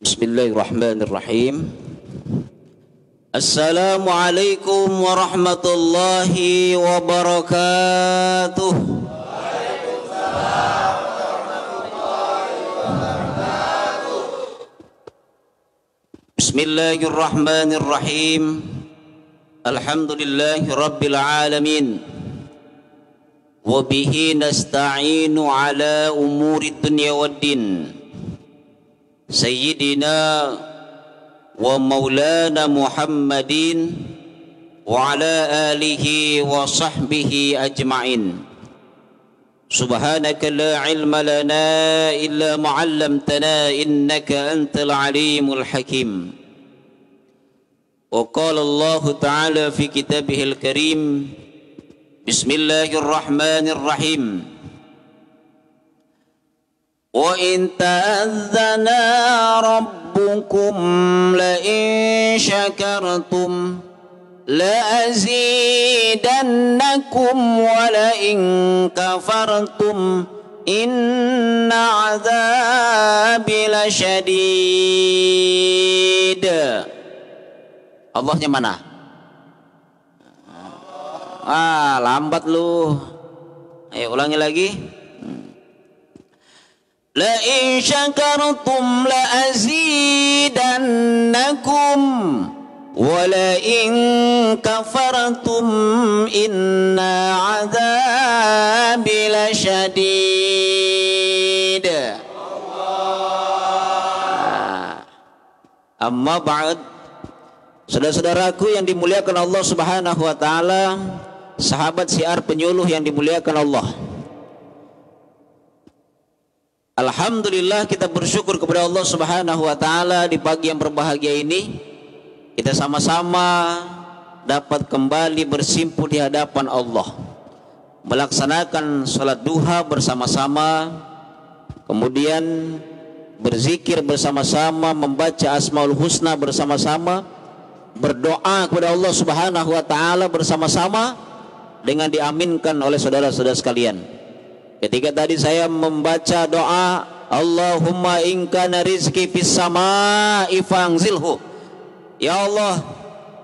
Bismillahirrahmanirrahim. Assalamualaikum warahmatullahi wabarakatuh. Bismillahirrahmanirrahim. Alhamdulillahi rabbil alamin. Wa bihi nasta'inu ala umuri dunya waddin. Sayyidina wa maulana Muhammadin wa ala alihi wa sahbihi ajma'in. Subhanaka la ilma lana illa ma 'allamtana innaka antal alimul hakim. Wa qala Allah ta'ala fi kitabihil karim. Bismillahirrahmanirrahim. Wa in ta'adzana rabbukum la in syakartum la azidannakum wa la in kafartum inna azabi lasyadid. Allahnya mana? Lambat lu. Ayo ulangi lagi. La in syakartum la azidannakum wa la in kafartum inna azabi lasyadid. Amma ba'd. Saudara-saudaraku yang dimuliakan Allah Subhanahu wa taala, sahabat siar penyuluh yang dimuliakan Allah. Alhamdulillah, kita bersyukur kepada Allah Subhanahu wa taala di pagi yang berbahagia ini kita sama-sama dapat kembali bersimpul di hadapan Allah, melaksanakan salat duha bersama-sama, kemudian berzikir bersama-sama, membaca Asmaul Husna bersama-sama, berdoa kepada Allah Subhanahu wa taala bersama-sama dengan diaminkan oleh saudara-saudara sekalian. Ketika tadi saya membaca doa Allahumma in kana rizqi fis samaa'i fangzilhu. Ya Allah,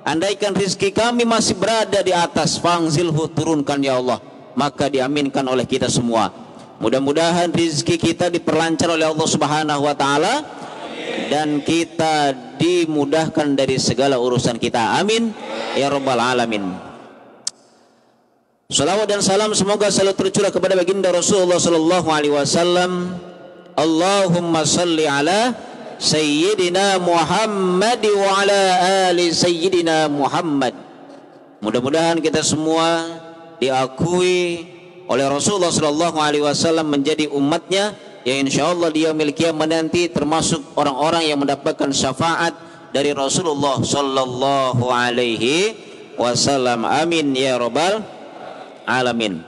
andaikan rizki kami masih berada di atas, fangzilhu, turunkan ya Allah. Maka diaminkan oleh kita semua. Mudah-mudahan rizki kita diperlancar oleh Allah Subhanahu wa taala dan kita dimudahkan dari segala urusan kita. Amin ya rabbal alamin. Salawat dan salam semoga selalu tercurah kepada baginda Rasulullah sallallahu alaihi wasallam. Allahumma salli ala sayyidina Muhammad wa ala ali sayyidina Muhammad. Mudah-mudahan kita semua diakui oleh Rasulullah sallallahu alaihi wasallam menjadi umatnya yang insyaallah dia memiliki nanti termasuk orang-orang yang mendapatkan syafaat dari Rasulullah sallallahu alaihi wasallam. Amin ya rabbal alamin.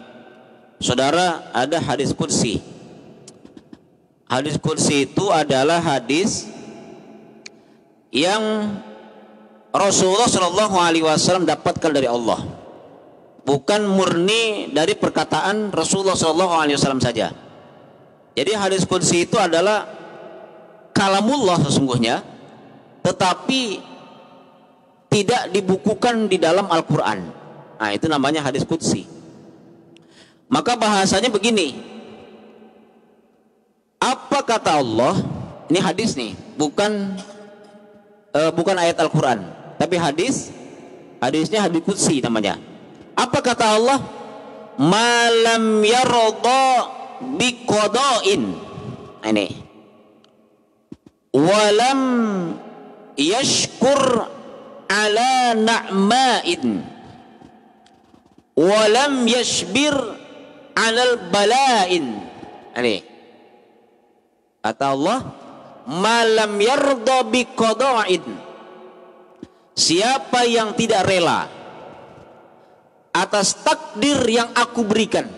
Saudara, ada hadis qudsi. Hadis qudsi itu adalah hadis yang Rasulullah sallallahu alaihi wasallam dapatkan dari Allah, bukan murni dari perkataan Rasulullah sallallahu alaihi wasallam saja. Jadi hadis qudsi itu adalah kalamullah sesungguhnya, tetapi tidak dibukukan di dalam Al-Quran. Nah, itu namanya hadis qudsi. Maka bahasanya begini, apa kata Allah? Ini hadis nih, bukan ayat Al-Quran, tapi hadisnya hadis qudsi namanya. Apa kata Allah? Malam yarda biqada'in. Ini walam yashkur ala na'ma'in walam yashbir alal bala'in. Ini kata Allah, malam yarda biqada'in, siapa yang tidak rela atas takdir yang aku berikan.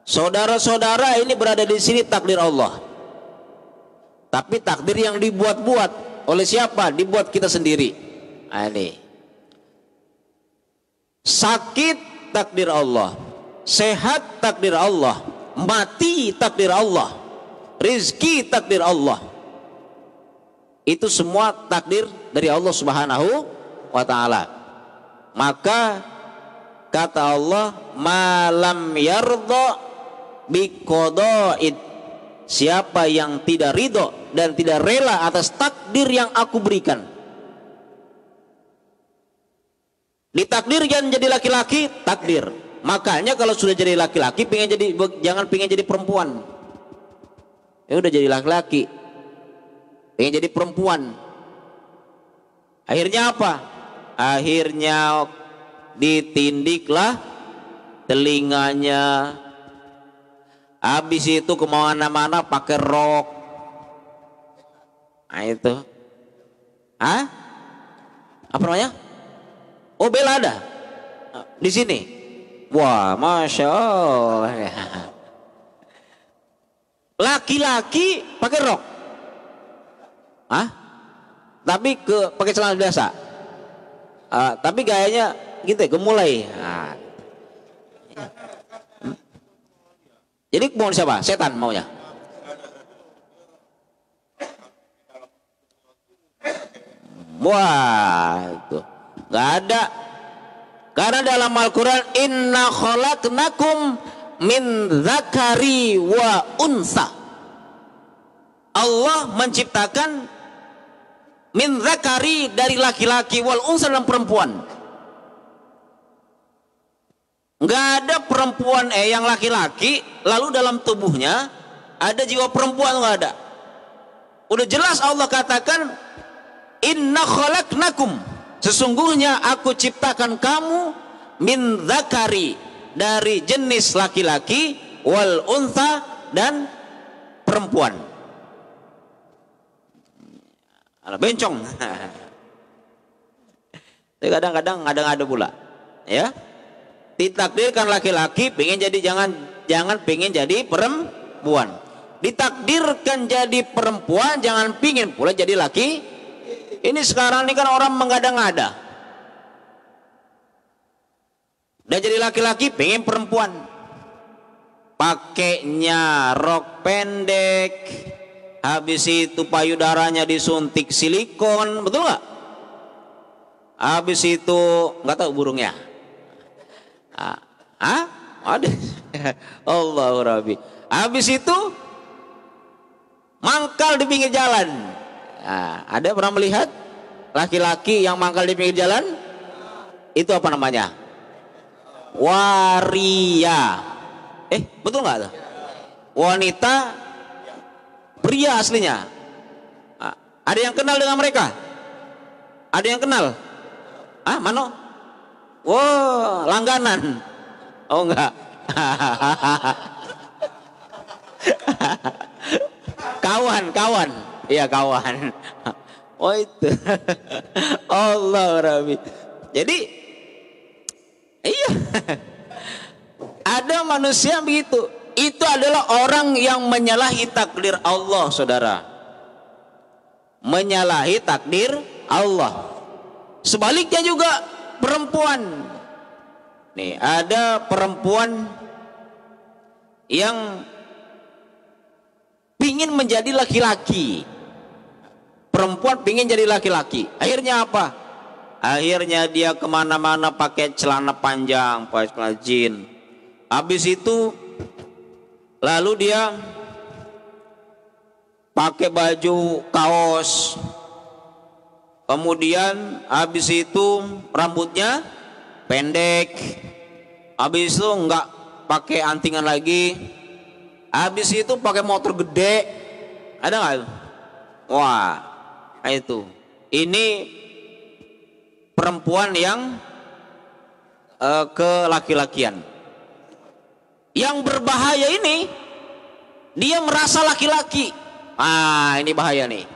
Saudara-saudara ini berada di sini takdir Allah, tapi takdir yang dibuat-buat oleh siapa? Dibuat kita sendiri. Ini sakit takdir Allah, sehat takdir Allah, mati takdir Allah, rizki takdir Allah. Itu semua takdir dari Allah Subhanahu wa ta'ala. Maka kata Allah, malam yardha biqada'id, siapa yang tidak ridho dan tidak rela atas takdir yang aku berikan. Ditakdirkan jadi laki-laki, takdir. Makanya kalau sudah jadi laki-laki, jangan pengen jadi perempuan. Ya udah jadi laki-laki, pengen jadi perempuan. Akhirnya apa? Akhirnya ditindiklah telinganya. Habis itu kemana-mana pakai rok. Nah itu. Apa namanya? Oh, bela ada di sini. Wah, masya Allah. Laki-laki pakai rok. Tapi pakai celana biasa. Tapi gayanya gitu ya, gemulai. Jadi mau siapa? Setan maunya. Wah, itu nggak ada. Karena dalam Al-Quran, inna khalaqnakum min dzakari wa unsa. Allah menciptakan min dzakari dari laki-laki, wal unsa dan perempuan. Nggak ada perempuan yang laki-laki lalu dalam tubuhnya ada jiwa perempuan, nggak ada. Udah jelas Allah katakan, inna khalaqnakum, sesungguhnya aku ciptakan kamu min dzakari, dari jenis laki-laki, wal untha dan perempuan. Ala bencong. Kadang-kadang ada pula. Ya. Ditakdirkan laki-laki pengen jadi jangan pengen jadi perempuan. Ditakdirkan jadi perempuan jangan pingin pula jadi laki. Ini sekarang ini kan orang mengada-ngada. Udah jadi laki-laki pengen perempuan. Pakainya rok pendek. Habis itu payudaranya disuntik silikon, betul nggak? Habis itu nggak tahu burungnya. Ada. Allahu Rabbi. Habis itu mangkal di pinggir jalan. Ada pernah melihat laki-laki yang mangkal di pinggir jalan? Itu apa namanya? Waria. Betul nggak tuh? Wanita, pria aslinya. Ada yang kenal dengan mereka? Ada yang kenal? Mano? Wow, langganan. Oh enggak. Kawan. Iya, kawan. Oh itu. Allah Rabbi. Jadi iya. Ada manusia begitu. Itu adalah orang yang menyalahi takdir Allah, saudara. Menyalahi takdir Allah. Sebaliknya juga perempuan. Nih, ada perempuan yang pingin menjadi laki-laki. Perempuan pingin jadi laki-laki. Akhirnya apa? Akhirnya dia kemana-mana pakai celana panjang, pakai celana jeans. Habis itu lalu dia pakai baju kaos. Kemudian habis itu rambutnya pendek. Habis itu enggak pakai antingan lagi. Habis itu pakai motor gede. Ada nggak itu? Wah, itu. Ini perempuan yang kelaki-lakian. Yang berbahaya ini, dia merasa laki-laki. Ini bahaya nih.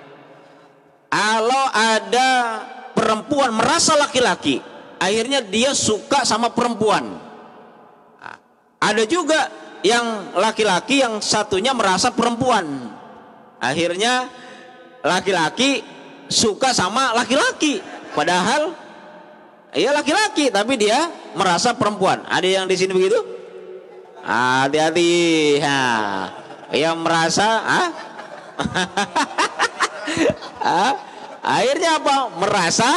Kalau ada perempuan merasa laki-laki, akhirnya dia suka sama perempuan. Ada juga yang laki-laki yang satunya merasa perempuan. Akhirnya laki-laki suka sama laki-laki. Padahal ia laki-laki tapi dia merasa perempuan. Ada yang di sini begitu? Hati-hati. Yang merasa, akhirnya apa? Merasa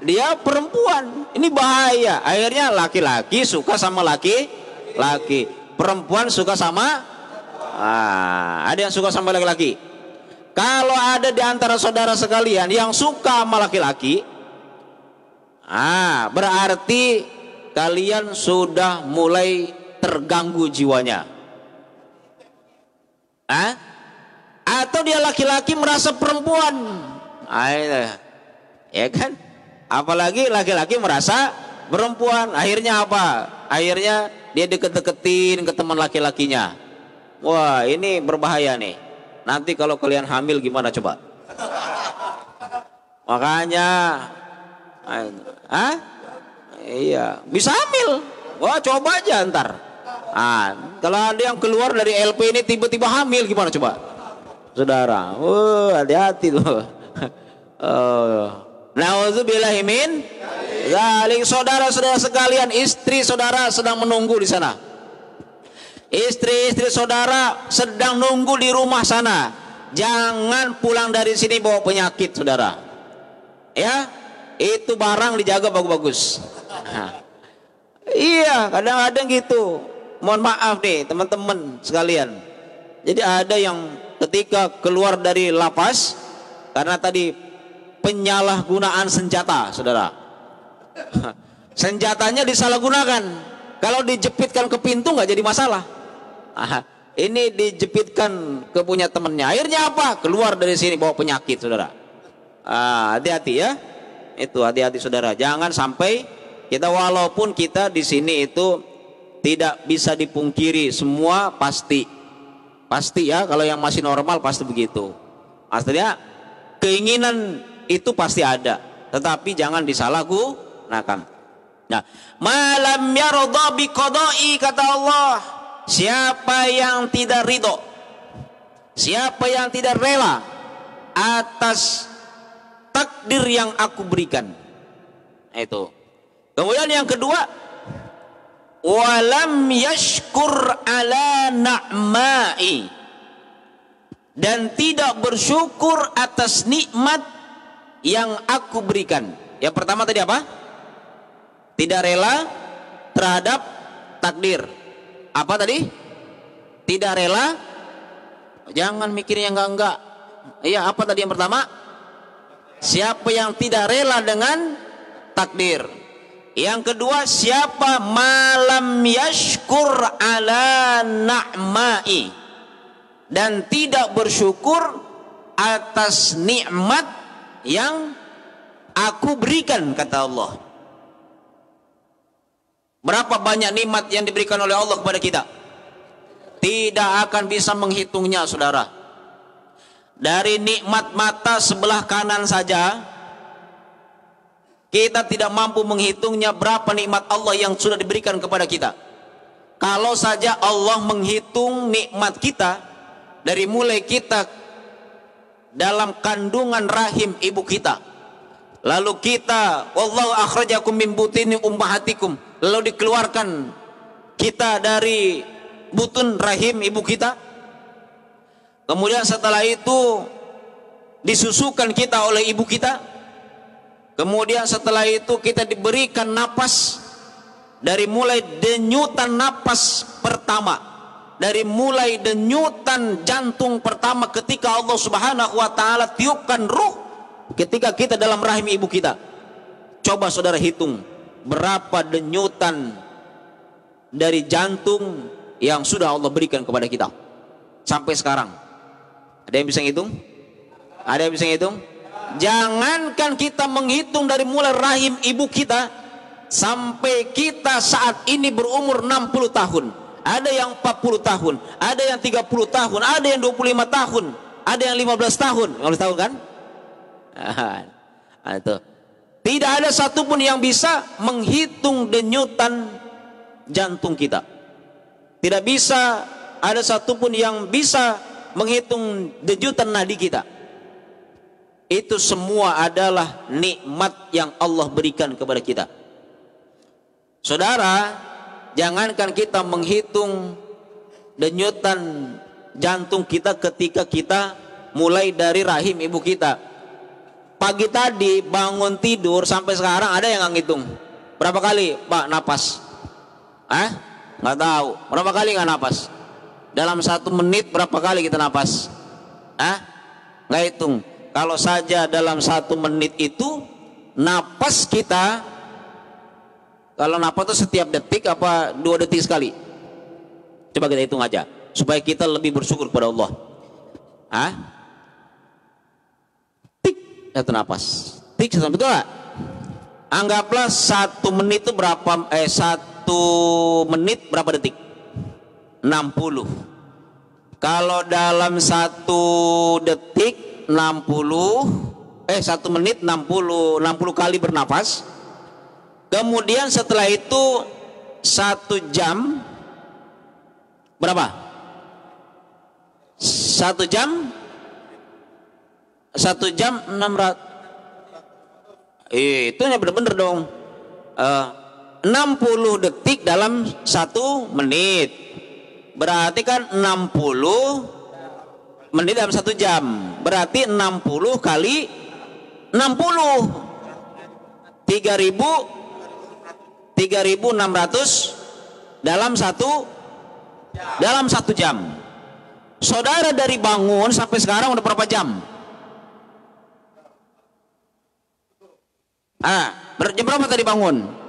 dia perempuan. Ini bahaya. Akhirnya laki-laki suka sama laki-laki, perempuan suka sama ada yang suka sama laki-laki. Kalau ada di antara saudara sekalian yang suka sama laki-laki, berarti kalian sudah mulai terganggu jiwanya. Atau dia laki-laki merasa perempuan, ya kan? Apalagi laki-laki merasa perempuan, akhirnya apa? Akhirnya dia deket-deketin ke teman laki-lakinya. Wah, ini berbahaya nih. Nanti kalau kalian hamil gimana coba? Makanya, iya, bisa hamil. Wah, coba aja ntar. Kalau ada yang keluar dari LP ini tiba-tiba hamil gimana coba? Saudara, hati-hati loh. Nauzubillahi min dzalik. Saudara-saudara sekalian, istri saudara sedang menunggu di sana. Istri-istri saudara sedang nunggu di rumah sana. Jangan pulang dari sini bawa penyakit, saudara. Ya, itu barang dijaga bagus-bagus. Iya, kadang-kadang gitu. Mohon maaf nih teman-teman sekalian. Jadi ada yang ketika keluar dari lapas karena tadi penyalahgunaan senjata, saudara. Senjatanya disalahgunakan. Kalau dijepitkan ke pintu nggak jadi masalah. Ini dijepitkan ke punya temannya. Akhirnya apa? Keluar dari sini bawa penyakit, saudara. Hati-hati ya. Itu hati-hati, saudara. Jangan sampai kita, walaupun kita di sini itu tidak bisa dipungkiri semua pasti ya. Kalau yang masih normal pasti begitu. Artinya keinginan itu pasti ada, tetapi jangan disalahgunakan. Nah, malam yarda bi qada'i, kata Allah, siapa yang tidak ridho, siapa yang tidak rela atas takdir yang aku berikan. Itu. Kemudian yang kedua, walam yashkur ala na'mai, dan tidak bersyukur atas nikmat yang aku berikan. Yang pertama tadi apa? Tidak rela terhadap takdir. Apa tadi? Tidak rela. Jangan mikirnya enggak. Iya, apa tadi yang pertama? Siapa yang tidak rela dengan takdir. Yang kedua, siapa malam yashkur ala na'mai, dan tidak bersyukur atas nikmat yang aku berikan, kata Allah. Berapa banyak nikmat yang diberikan oleh Allah kepada kita? Tidak akan bisa menghitungnya, saudara. Dari nikmat mata sebelah kanan saja kita tidak mampu menghitungnya, berapa nikmat Allah yang sudah diberikan kepada kita. Kalau saja Allah menghitung nikmat kita dari mulai kita dalam kandungan rahim ibu kita, lalu kita wallahu akhrajakum min butuni ummahatikum, lalu dikeluarkan kita dari butun rahim ibu kita, kemudian setelah itu disusukan kita oleh ibu kita, kemudian setelah itu kita diberikan napas, dari mulai denyutan napas pertama, dari mulai denyutan jantung pertama ketika Allah Subhanahu wa taala tiupkan ruh ketika kita dalam rahim ibu kita. Coba saudara hitung berapa denyutan dari jantung yang sudah Allah berikan kepada kita sampai sekarang. Ada yang bisa ngitung? Ada yang bisa ngitung? Jangankan kita menghitung dari mulai rahim ibu kita sampai kita saat ini berumur 60 tahun. Ada yang 40 tahun, ada yang 30 tahun, ada yang 25 tahun, ada yang 15 tahun. 15 tahun kan? Itu. Tidak ada satupun yang bisa menghitung denyutan jantung kita. Tidak bisa ada satupun yang bisa menghitung denyutan nadi kita. Itu semua adalah nikmat yang Allah berikan kepada kita. Saudara, jangankan kita menghitung denyutan jantung kita ketika kita mulai dari rahim ibu kita. Pagi tadi bangun tidur sampai sekarang ada yang nggak ngitung berapa kali Pak napas? Nggak tahu. Berapa kali nggak napas? Dalam 1 menit berapa kali kita napas? Nggak hitung. Kalau saja dalam 1 menit itu napas kita, kalau napas itu setiap detik apa 2 detik sekali? Coba kita hitung aja supaya kita lebih bersyukur kepada Allah. Tik, 1 napas. Tik, 1 betul gak? Anggaplah 1 menit itu berapa? 1 menit berapa detik? 60. Kalau dalam 1 detik 1 menit 60 kali bernafas. Kemudian setelah itu 1 jam berapa? 1 jam 600. Itu yang bener-bener dong. 60 detik dalam 1 menit. Berarti kan 60 menit dalam 1 jam. Berarti 60 kali 60 3.600 dalam 1 jam. Saudara dari bangun sampai sekarang udah berapa jam? Jam berapa tadi bangun?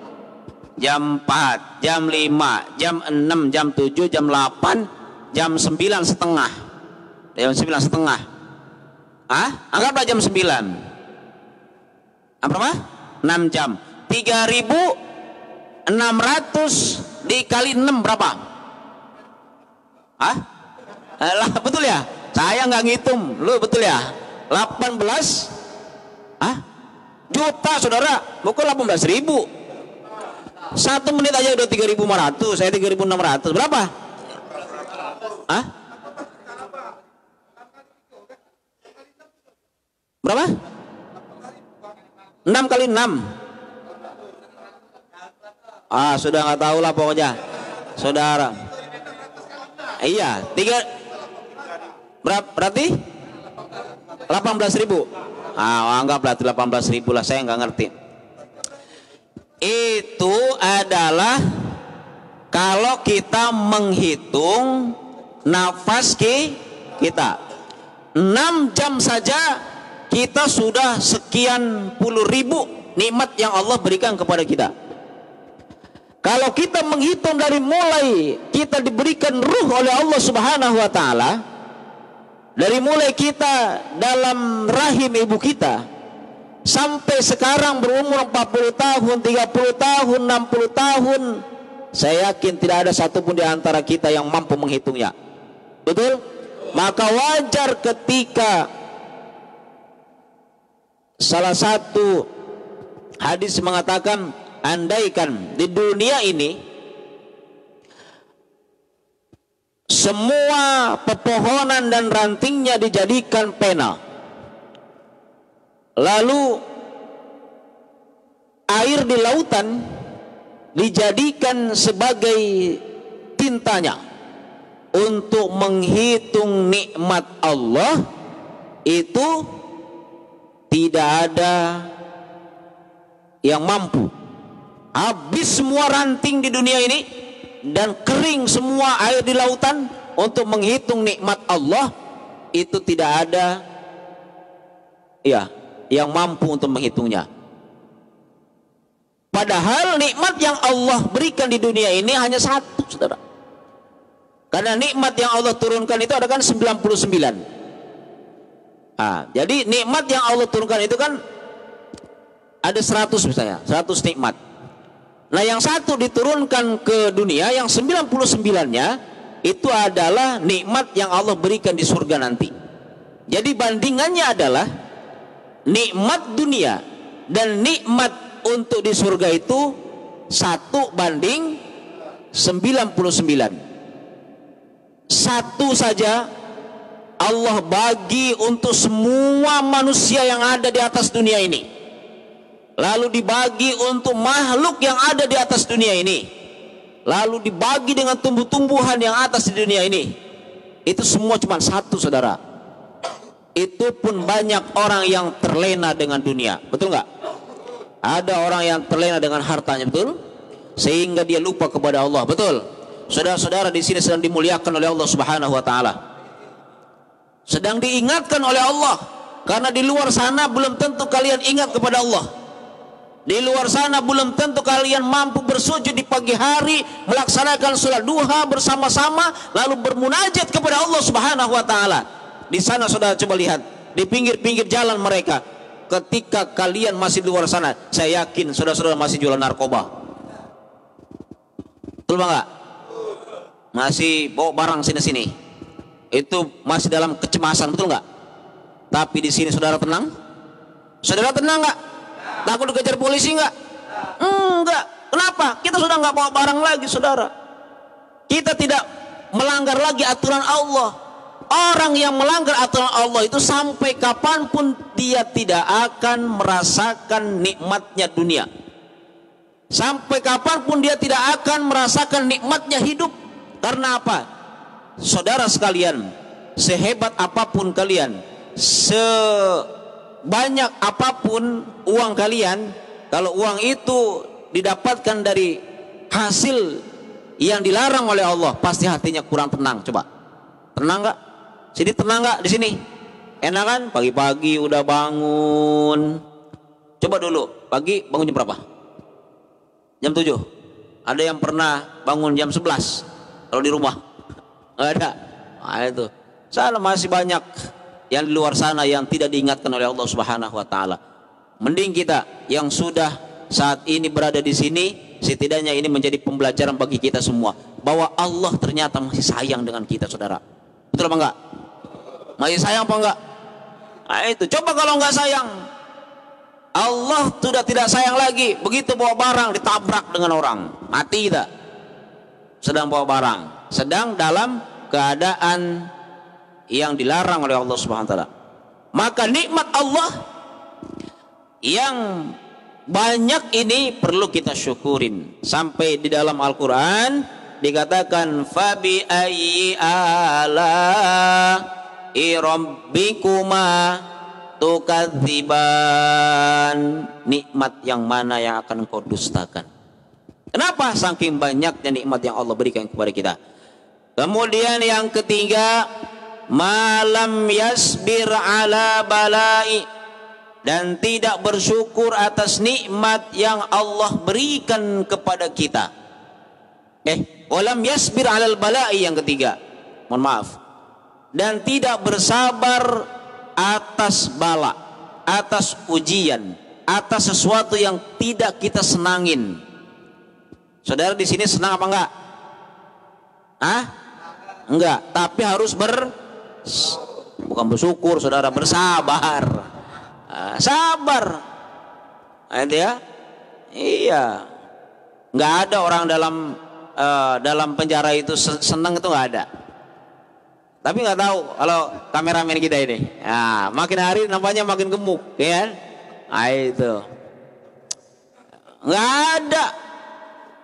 Jam 4, jam 5, jam 6, jam 7, jam 8, jam 9:30. Jam 9:30. Anggaplah jam 9. Berapa? 6 jam. 3.600 dikali 6 berapa? Betul ya? Saya nggak ngitung. Lu betul ya? 18 juta saudara. Bukan 18.000. 1 menit aja udah 3.500. Saya 3.600. Berapa? Berapa? 6 kali 6. Sudah nggak tahu lah pokoknya saudara. Iya, berarti 18.000. Anggaplah 18.000 lah, saya nggak ngerti. Itu adalah kalau kita menghitung nafas kita. 6 jam saja kita sudah sekian puluh ribu nikmat yang Allah berikan kepada kita. Kalau kita menghitung dari mulai kita diberikan ruh oleh Allah Subhanahu wa taala, dari mulai kita dalam rahim ibu kita sampai sekarang berumur 40 tahun, 30 tahun, 60 tahun, saya yakin tidak ada satupun di antara kita yang mampu menghitungnya. Betul? Maka wajar ketika salah satu hadis mengatakan, andaikan di dunia ini semua pepohonan dan rantingnya dijadikan pena, lalu air di lautan dijadikan sebagai tintanya untuk menghitung nikmat Allah, itu tidak ada yang mampu. Habis semua ranting di dunia ini dan kering semua air di lautan untuk menghitung nikmat Allah, itu tidak ada yang mampu untuk menghitungnya. Padahal nikmat yang Allah berikan di dunia ini hanya 1, saudara. Karena nikmat yang Allah turunkan itu ada kan 99. Jadi nikmat yang Allah turunkan itu kan ada 100 misalnya, 100 nikmat. Nah, yang 1 diturunkan ke dunia, yang 99-nya itu adalah nikmat yang Allah berikan di surga nanti. Jadi bandingannya adalah nikmat dunia dan nikmat untuk di surga itu 1 banding 99. 1 saja Allah bagi untuk semua manusia yang ada di atas dunia ini. Lalu dibagi untuk makhluk yang ada di atas dunia ini. Lalu dibagi dengan tumbuh-tumbuhan yang atas di dunia ini. Itu semua cuma satu, saudara. Itu pun banyak orang yang terlena dengan dunia, betul nggak? Ada orang yang terlena dengan hartanya, betul? Sehingga dia lupa kepada Allah, betul? Saudara-saudara di sini sedang dimuliakan oleh Allah Subhanahu wa taala. Sedang diingatkan oleh Allah, karena di luar sana belum tentu kalian ingat kepada Allah. Di luar sana belum tentu kalian mampu bersujud di pagi hari, melaksanakan sholat duha bersama-sama, lalu bermunajat kepada Allah Subhanahu wa taala. Di sana saudara coba lihat, di pinggir-pinggir jalan mereka, ketika kalian masih di luar sana, saya yakin saudara-saudara masih jualan narkoba. Betul enggak? Masih bawa barang sini-sini. Itu masih dalam kecemasan, betul enggak? Tapi di sini saudara tenang? Saudara tenang enggak? Takut dikejar polisi enggak? Enggak. Kenapa? Kita sudah enggak bawa barang lagi, saudara. Kita tidak melanggar lagi aturan Allah. Orang yang melanggar aturan Allah itu sampai kapanpun dia tidak akan merasakan nikmatnya dunia. Sampai kapanpun dia tidak akan merasakan nikmatnya hidup. Karena apa? Saudara sekalian, sehebat apapun kalian, banyak apapun uang kalian, kalau uang itu didapatkan dari hasil yang dilarang oleh Allah, pasti hatinya kurang tenang. Coba, tenang nggak? Sini tenang nggak? Di sini enak kan? Pagi-pagi udah bangun. Coba dulu, pagi bangun jam berapa? Jam 7. Ada yang pernah bangun jam 11 kalau di rumah? Nggak ada. Nah, itu sana masih banyak yang di luar sana yang tidak diingatkan oleh Allah Subhanahu wa taala. Mending kita yang sudah saat ini berada di sini, setidaknya ini menjadi pembelajaran bagi kita semua bahwa Allah ternyata masih sayang dengan kita, saudara. Betul apa enggak? Masih sayang apa enggak? Nah, itu. Coba kalau enggak sayang, Allah sudah tidak sayang lagi. Begitu bawa barang ditabrak dengan orang, mati kita. Sedang bawa barang, sedang dalam keadaan yang dilarang oleh Allah Subhanahu wa taala. Maka nikmat Allah yang banyak ini perlu kita syukurin. Sampai di dalam Al-Qur'an dikatakan fabi ayyi ala'i rabbikuma tukadziban. Nikmat yang mana yang akan kau dustakan? Kenapa? Saking banyaknya nikmat yang Allah berikan kepada kita. Kemudian yang ketiga, malam yasbir ala balai, dan tidak bersyukur atas nikmat yang Allah berikan kepada kita. Walam yasbir alal balai yang ketiga, mohon maaf, dan tidak bersabar atas bala, atas ujian, atas sesuatu yang tidak kita senangin. Saudara di sini senang apa enggak? Enggak, tapi harus bukan bersyukur, saudara, bersabar. Sabar. Itu ya. Iya. Enggak ada orang dalam penjara itu senang, itu enggak ada. Tapi enggak tahu kalau kameramen kita ini. Nah, makin hari nampaknya makin gemuk, ya kan? Nah, itu. Enggak ada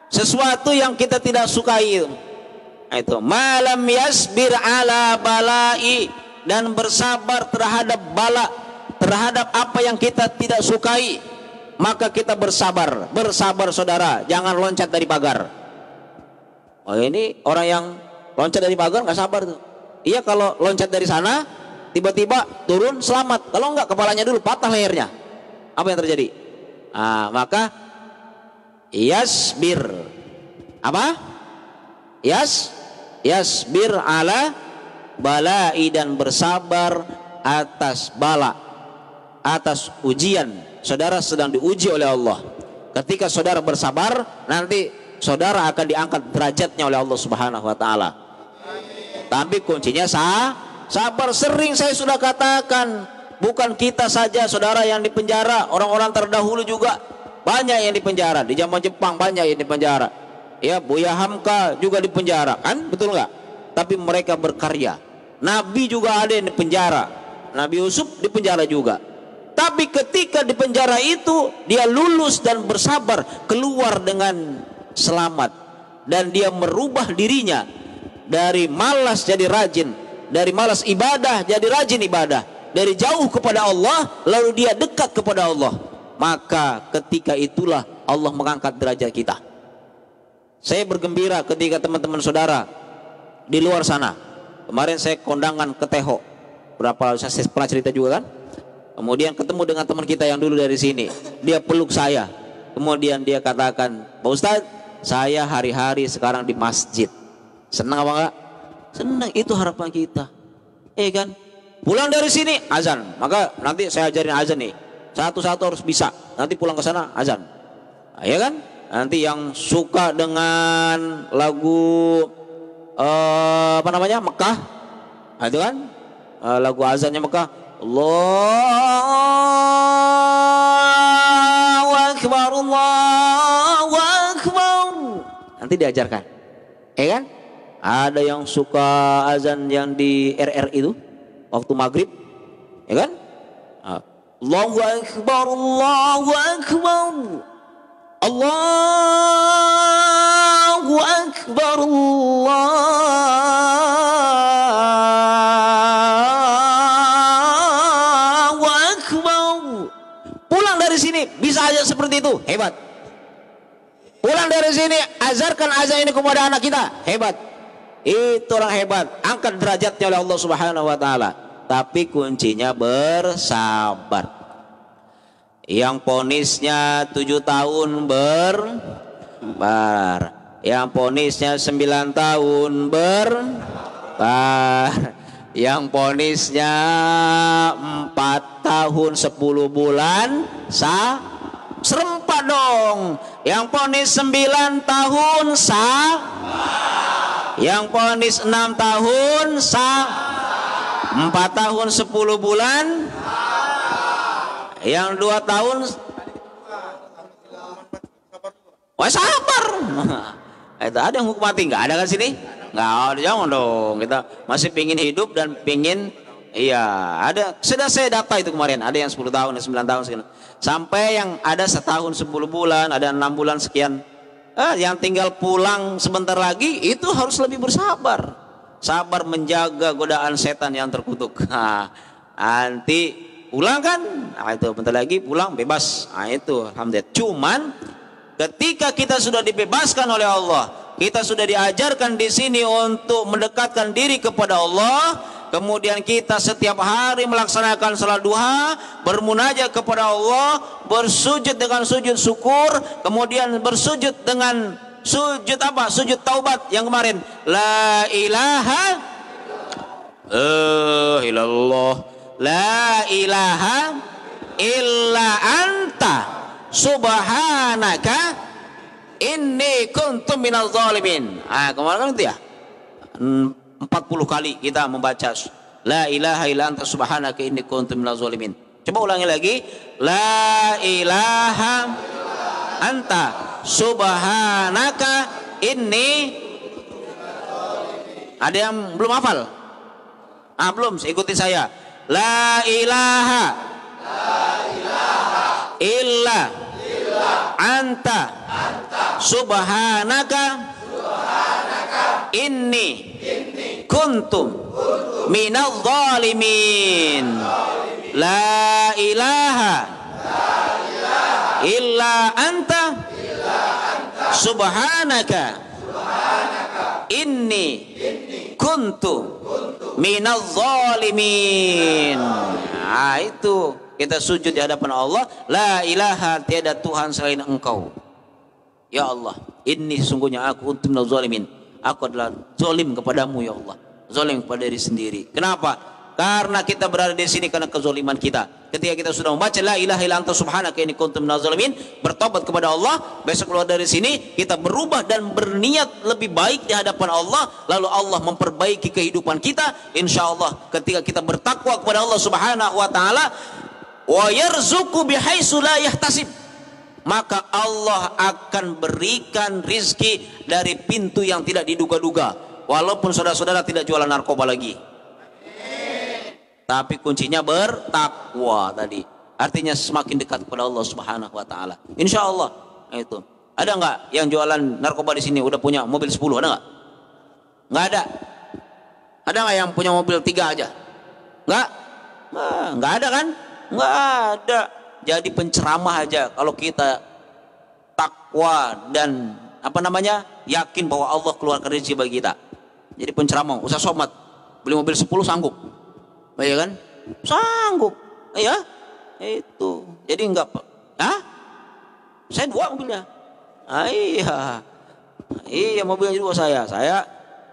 sesuatu yang kita tidak sukai. Itu malam yasbir ala balai, dan bersabar terhadap bala, terhadap apa yang kita tidak sukai, maka kita bersabar. Bersabar, saudara, jangan loncat dari pagar. Oh, ini orang yang loncat dari pagar nggak sabar tuh. Iya, kalau loncat dari sana tiba-tiba turun selamat, kalau enggak kepalanya dulu patah lehernya, apa yang terjadi? Maka yasbir apa? Yasbir ala balai, dan bersabar atas bala, atas ujian. Saudara sedang diuji oleh Allah. Ketika saudara bersabar, nanti saudara akan diangkat derajatnya oleh Allah Subhanahu wa taala. Tapi kuncinya sabar. Sering saya sudah katakan, bukan kita saja, saudara, yang dipenjara, orang-orang terdahulu juga banyak yang dipenjara. Di zaman Jepang banyak yang dipenjara. Ya, Buya Hamka juga dipenjara, kan? Betul nggak? Tapi mereka berkarya. Nabi juga ada yang dipenjara. Nabi Yusuf dipenjara juga. Tapi ketika di penjara itu dia lulus dan bersabar, keluar dengan selamat, dan dia merubah dirinya dari malas jadi rajin, dari malas ibadah jadi rajin ibadah, dari jauh kepada Allah lalu dia dekat kepada Allah, maka ketika itulah Allah mengangkat derajat kita. Saya bergembira ketika teman-teman saudara di luar sana. Kemarin saya kondangan ke Teho, saya pernah cerita juga kan. Kemudian ketemu dengan teman kita yang dulu dari sini, dia peluk saya. Kemudian dia katakan, Pak Ustadz, saya hari-hari sekarang di masjid. Senang apa enggak? Senang, itu harapan kita. Kan? Pulang dari sini azan, maka nanti saya ajarin azan nih. Satu-satu harus bisa. Nanti pulang ke sana azan. Ya kan? Nanti yang suka dengan lagu Mekah, itu kan? Lagu azannya Mekah, Allahu Akbar, Allahu Akbar. Nanti diajarkan. Kan? Ada yang suka azan yang di RR itu waktu maghrib, ya kan? Allahu Akbar, Allahu Akbar, Allahu Akbar, Allahu Akbar. Pulang dari sini bisa aja seperti itu, hebat. Pulang dari sini azarkan azan ini kepada anak kita, hebat. Itu orang hebat, angkat derajatnya oleh Allah Subhanahu wa taala. Tapi kuncinya bersabar. Yang ponisnya 7 tahun bersabar, yang ponisnya 9 tahun bersabar, yang ponisnya 4 tahun 10 bulan serempak dong. Yang ponis 9 tahun yang ponis 6 tahun 4 tahun 10 bulan, yang 2 tahun sabar. Itu ada yang hukum mati, nggak ada kan sini? Nggak ada, jangan dong. Kita masih pingin hidup dan pingin, ada. Sudah saya data itu kemarin, ada yang 10 tahun, 9 tahun sekian. Sampai yang ada 1 tahun 10 bulan, ada 6 bulan sekian. Yang tinggal pulang sebentar lagi itu harus lebih bersabar. Sabar menjaga godaan setan yang terkutuk. Nanti pulang kan, itu bentar lagi pulang bebas. Itu alhamdulillah. Cuman ketika kita sudah dibebaskan oleh Allah, kita sudah diajarkan di sini untuk mendekatkan diri kepada Allah, kemudian kita setiap hari melaksanakan salat duha, bermunajat kepada Allah, bersujud dengan sujud syukur, kemudian bersujud dengan sujud apa? Sujud taubat yang kemarin. La ilaha illallah, la ilaha illa anta subhanaka inni kuntu minaz zalimin. Kemarin kan itu ya. 40 kali kita membaca la ilaha illa anta subhanaka inni kuntu minaz zalimin. Coba ulangi lagi. La ilaha anta subhanaka inni. Ada yang belum hafal? Belum, ikuti saya. La ilaha illa anta subhanaka inni kuntum minaz zalimin. La ilaha illa anta subhanaka inni kuntu minaz zalimin. Itu kita sujud di hadapan Allah. La ilaha, tiada Tuhan selain Engkau. Ya Allah, inni sungguhnya aku kuntu minaz zalimin. Aku adalah zalim kepadamu ya Allah. Zalim kepada diri sendiri. Kenapa? Karena kita berada di sini karena kezaliman kita. Ketika kita sudah membaca la ilaha illa anta subhanaka inni kuntu minaz zalimin, bertobat kepada Allah, besok keluar dari sini kita berubah dan berniat lebih baik di hadapan Allah, lalu Allah memperbaiki kehidupan kita. Insyaallah ketika kita bertakwa kepada Allah Subhanahu wa taala, wa yarzuqu bihaitsu la yahtasib, maka Allah akan berikan rizki dari pintu yang tidak diduga-duga. Walaupun saudara-saudara tidak jualan narkoba lagi, tapi kuncinya bertakwa tadi. Artinya semakin dekat kepada Allah Subhanahu wa taala. Insyaallah itu. Ada enggak yang jualan narkoba di sini udah punya mobil 10? Ada enggak? Enggak ada. Ada nggak yang punya mobil 3 aja? Nggak? Nggak ada kan? Nggak ada. Jadi penceramah aja kalau kita takwa dan yakin bahwa Allah keluarkan rezeki bagi kita. Jadi penceramah, usah somat, beli mobil 10 sanggup, ya kan? Sanggup, ya itu. Jadi enggak, saya 2 mobilnya. Iya mobilnya juga saya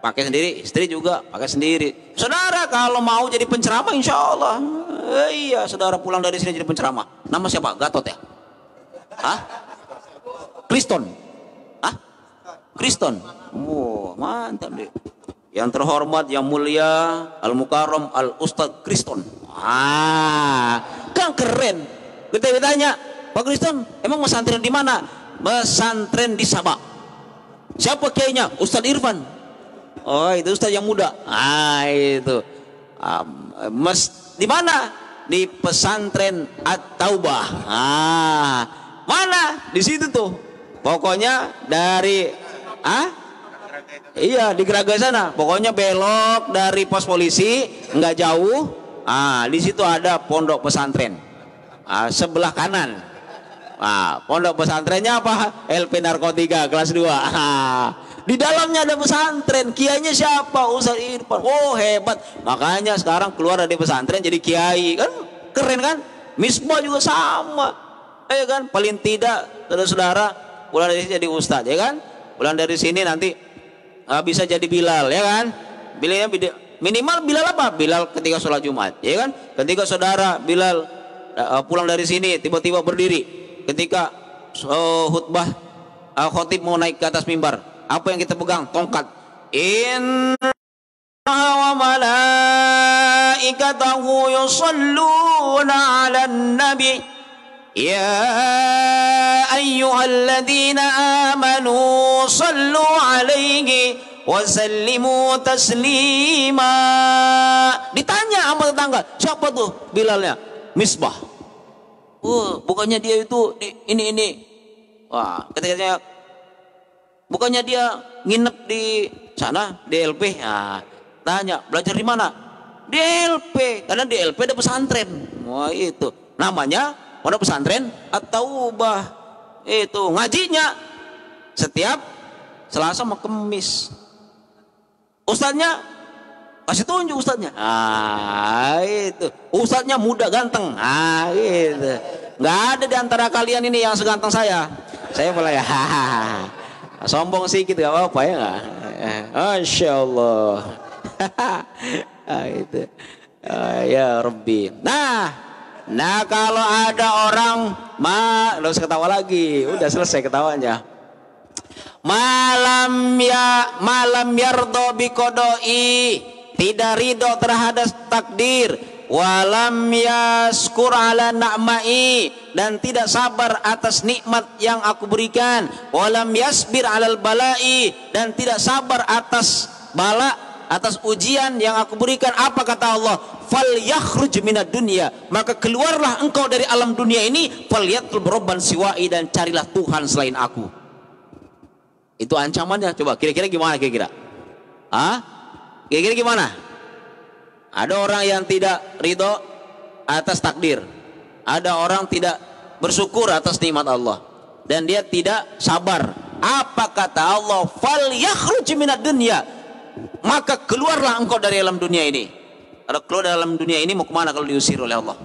pakai sendiri, istri juga pakai sendiri. Saudara kalau mau jadi penceramah, insya Allah, iya saudara pulang dari sini jadi penceramah. Nama siapa? Gatot ya? Kriston? Kriston? Mantap deh. Yang terhormat, yang mulia, Al-Mukarram, Al-Ustadz Kriston. Kan keren. Kita ditanya, Pak Kriston, emang pesantren di mana? Pesantren di Sabah. Siapa kiainya? Ustadz Irfan. Oh, itu Ustadz yang muda. Itu. Di mana? Di pesantren At-Taubah. Mana? Di situ tuh. Pokoknya dari iya di Geraga sana. Pokoknya belok dari pos polisi nggak jauh. Di situ ada pondok pesantren. Sebelah kanan. Pondok pesantrennya apa? LP Narkotika kelas 2. Di dalamnya ada pesantren. Kiainya siapa? Ustadz Irfan. Oh hebat. Makanya sekarang keluar dari pesantren jadi kiai. Kan keren kan? Misbah juga sama. Ya kan? Paling tidak saudara-saudara pulang dari sini jadi ustadz, ya kan? Pulang dari sini nanti bisa jadi Bilal, ya kan? Bilalnya minimal Bilal apa? Bilal ketika sholat Jumat, ya kan? Ketika saudara Bilal pulang dari sini tiba-tiba berdiri ketika khutbah, khotib mau naik ke atas mimbar, apa yang kita pegang? Tongkat. Inna wa malaikatahu yusalluna 'alan nabi ya ayyuhalladzina amanu sallu 'alaihi wa sallimu taslima. Ditanya sama tetangga, siapa tuh Bilalnya? Misbah. Bukannya dia itu ini. Ketika bukannya dia nginep di sana di LP. Tanya, belajar di mana? Di LP. Karena di LP ada pesantren. Itu namanya pondok pesantren At-Taubah. Itu ngajinya setiap Selasa sama Kemis. Ustadznya kasih tunjuk ustadznya. Itu ustadznya muda ganteng. Gitu. Nggak ada di antara kalian ini yang seganteng saya. Saya mulai sombong sedikit gak apa-apa ya nggak? Masya Allah. Itu. Ya Rabbi. Nah kalau ada orang lo ketawa lagi, udah selesai ketawanya. Malam yardo biqodoi, tidak ridho terhadap takdir. Walam yaskur ala na'mai, dan tidak sabar atas nikmat yang aku berikan. Walam yasbir alal balai, dan tidak sabar atas bala, atas ujian yang aku berikan. Apa kata Allah? Fal yakhruj minad dunya, maka keluarlah engkau dari alam dunia ini. Fal yatlub robban siwai, dan carilah Tuhan selain aku. Itu ancamannya. Coba kira-kira gimana kira-kira? Kira-kira gimana? Ada orang yang tidak ridho atas takdir. Ada orang tidak bersyukur atas nikmat Allah, dan dia tidak sabar. Apa kata Allah? Fal yakhruj minad dunya, maka keluarlah engkau dari alam dunia ini. Kalau keluar dari alam dunia ini mau kemana kalau diusir oleh Allah?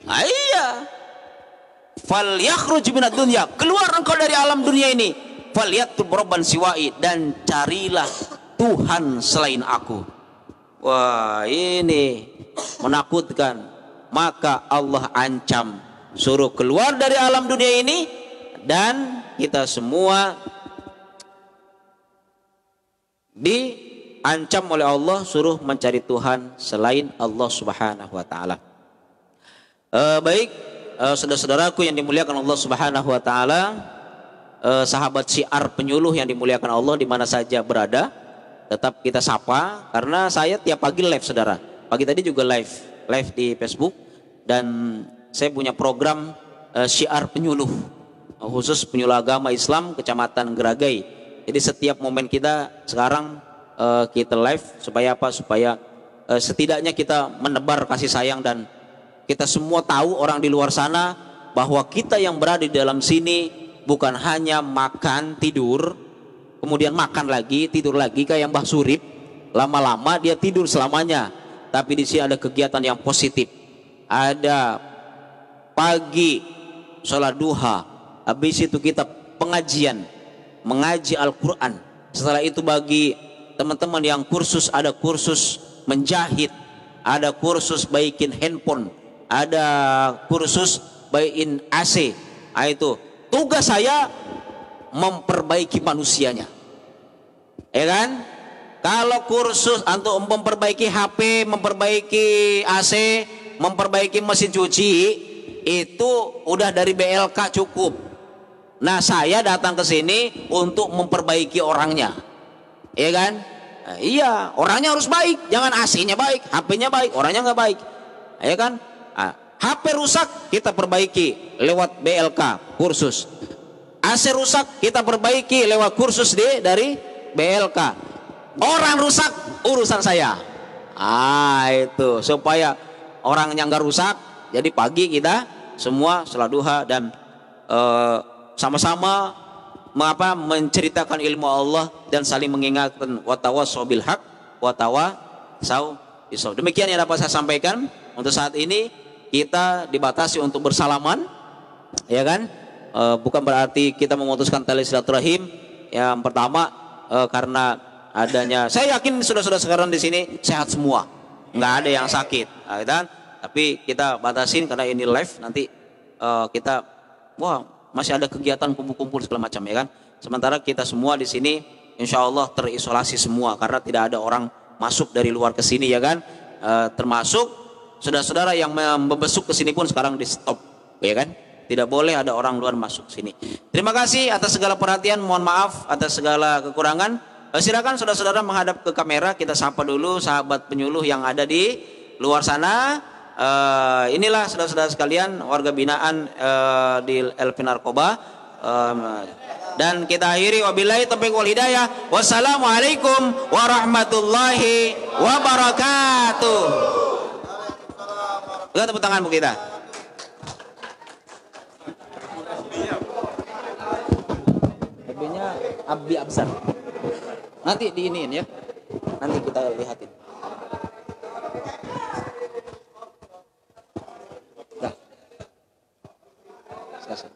Iya. Fal yakhruj minad dunya, keluar engkau dari alam dunia ini. Fal yatlub robban siwai, dan carilah Tuhan selain aku. Wah, ini menakutkan. Maka Allah ancam, suruh keluar dari alam dunia ini, dan kita semua diancam oleh Allah suruh mencari Tuhan selain Allah Subhanahu wa taala. Baik, saudara-saudaraku yang dimuliakan Allah Subhanahu wa taala, sahabat syiar penyuluh yang dimuliakan Allah di mana saja berada, tetap kita sapa, karena saya tiap pagi live saudara. Pagi tadi juga live di Facebook, dan saya punya program syiar penyuluh, khusus penyuluh agama Islam Kecamatan Geragai, Jadi setiap momen kita sekarang kita live supaya apa? Supaya setidaknya kita menebar kasih sayang, dan kita semua tahu orang di luar sana bahwa kita yang berada di dalam sini bukan hanya makan tidur kemudian makan lagi tidur lagi kayak Mbah Surip, lama-lama dia tidur selamanya. Tapi di sini ada kegiatan yang positif. Ada pagi sholat duha, habis itu kita pengajian, mengaji Al-Quran. Setelah itu bagi teman-teman yang kursus, ada kursus menjahit, ada kursus baikin handphone, ada kursus baikin AC. Nah, itu tugas saya memperbaiki manusianya, ya kan? Kalau kursus untuk memperbaiki HP, memperbaiki AC, memperbaiki mesin cuci, itu udah dari BLK cukup. Nah, saya datang ke sini untuk memperbaiki orangnya, ya kan? Nah, iya, orangnya harus baik, jangan AC-nya baik, HP-nya baik, orangnya nggak baik, ya kan? Nah, HP rusak kita perbaiki lewat BLK kursus. AC rusak kita perbaiki lewat kursus dari BLK. Orang rusak urusan saya. Itu supaya orangnya nggak rusak. Jadi pagi kita semua sholat duha dan sama-sama menceritakan ilmu Allah dan saling mengingatkan, watawasau bil haq watawasau bisawab. Demikian yang dapat saya sampaikan untuk saat ini. Kita dibatasi untuk bersalaman, ya kan? Bukan berarti kita memutuskan tali silaturahim. Yang pertama karena adanya, saya yakin sudah sekarang di sini sehat semua, nggak ada yang sakit, kan? Tapi kita batasin karena ini live, nanti kita masih ada kegiatan kumpul-kumpul segala macam, ya kan? Sementara kita semua di sini insya Allah terisolasi semua karena tidak ada orang masuk dari luar ke sini, ya kan? Termasuk saudara-saudara yang membesuk ke sini pun sekarang di stop, ya kan? Tidak boleh ada orang luar masuk sini. Terima kasih atas segala perhatian, mohon maaf atas segala kekurangan. Silakan saudara-saudara menghadap ke kamera, kita sapa dulu sahabat penyuluh yang ada di luar sana. Inilah saudara-saudara sekalian warga binaan di LP Narkoba. Dan kita akhiri wabillahi taufiq wal hidayah. Wassalamualaikum warahmatullahi wabarakatuh. Lihat tepuk tangan bu kita. Lebihnya Abi Absar. Nanti diiniin ya. Nanti kita lihatin. Dah. Selesai.